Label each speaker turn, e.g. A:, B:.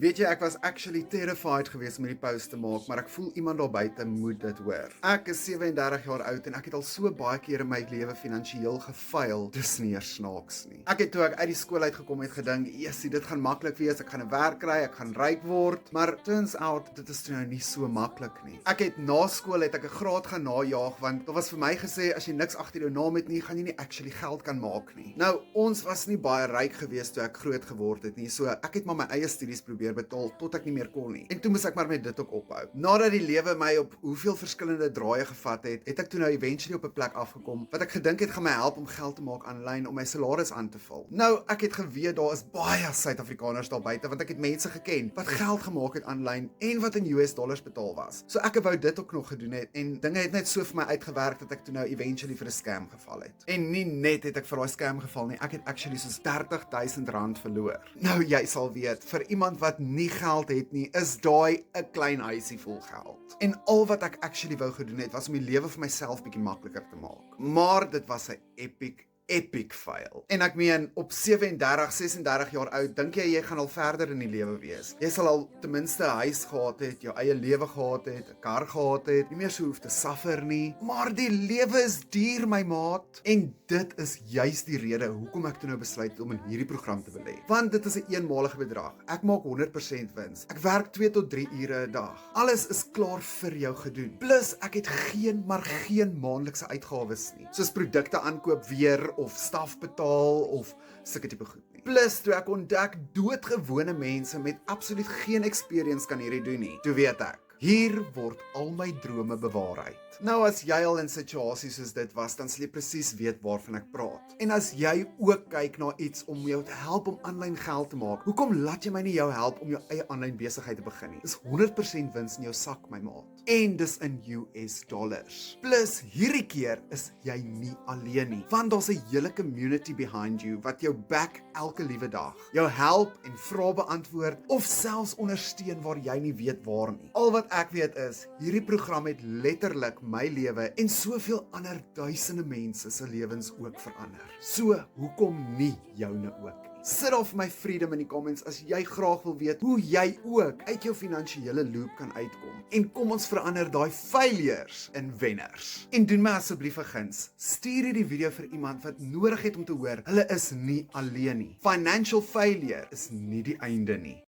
A: Weet jy, ek was actually terrified geweest om hierdie post te maak, maar ek voel iemand daar buite moet dit hoor. Ek is 37 jaar oud en ek het al so baie keer in my lewe finansiëel gefail. Dis nie eers snaaks nie. Ek het toe ek uit die skool uitgekom het gedink, "Jessie, dit gaan maklik wees. Ek gaan 'n werk kry, ek gaan ryk word." Maar turns out dit is toe nou nie so maklik nie. Ek het na skool het ek 'n graad gaan najaag want daar was vir my gesê as jy niks agter jou naam het nie, gaan jy nie actually geld kan maak nie. Nou, ons was nie baie ryk geweest toe ek groot geword het nie. So ek het maar my eie studies probeer betaal tot ek nie meer kon nie. En toe moes ek maar met dit ook ophou. Nadat die lewe my op hoeveel verskillende draaie gevat het, het ek toe nou eventually op 'n plek afgekom wat ek gedink het gaan my help om geld te maak aanlyn om my salaris aan te vul. Nou, ek het geweet daar is baie Suid-Afrikaners daar buite want ek het mense geken wat geld gemaak het aanlyn en wat in US dollars betaal was. So ek wou dit ook nog gedoen het en dinge het net so vir my uitgewerk dat ek toe nou eventually vir 'n scam geval het. En nie net het ek vir daai scam geval nie, ek het actually soos R30,000 verloor. Nou jy sal weet, vir iemand wat nie geld het nie, is daai 'n klein huisie vol geld. En al wat ek actually wou gedoen het, was om die lewe vir myself bietjie makliker te maak. Maar dit was 'n epic fail. En ek meen, op 37, 36 jaar oud, dink jy gaan al verder in die lewe wees. Jy sal al ten minste 'n huis gehad het, jou eie lewe gehad het, 'n kar gehad het, nie meer so hoef te suffer nie. Maar die lewe is duur, my maat. En dit is juist die rede hoekom ek toe nou besluit het om in hierdie program te belê. Want dit is 'n eenmalige bedrag. Ek maak 100% wins. Ek werk 2 tot 3 ure 'n dag. Alles is klaar vir jou gedoen. Plus, ek het geen maandelikse uitgawes nie. Soos produkte aankoop weer of staf betaal of sulke tipe goed nie. Plus, toe ek ontdek doodgewone mense met absoluut geen experience kan hierdie doen nie. Toe weet ek, hier word al my drome bewaarheid. Nou as jy al in situasies soos dit was, dan sal jy presies weet waarvan ek praat. En as jy ook kyk na iets om jou te help om aanlyn geld te maak, hoekom laat jy my nie jou help om jou eie aanlyn besigheid te begin nie? Dis 100% wins in jou sak, my maat. En dis in US dollars. Plus, hierdie keer is jy nie alleen nie, want daar's 'n hele community behind you wat jou back elke liewe dag. Jou help en vrae beantwoord of selfs ondersteun waar jy nie weet waar nie. Al wat ek weet is, hierdie program het letterlik my lewe en soveel ander duisende mense se lewens ook verander. So, hoekom nie joune ook nie? Sit daar vir my freedom in die comments as jy graag wil weet hoe jy ook uit jou finansiële loop kan uitkom. En kom ons verander daai failures in wenners. En doen my asseblief 'n guns. Stuur hierdie video vir iemand wat nodig het om te hoor, hulle is nie alleen nie. Financial failure is nie die einde nie.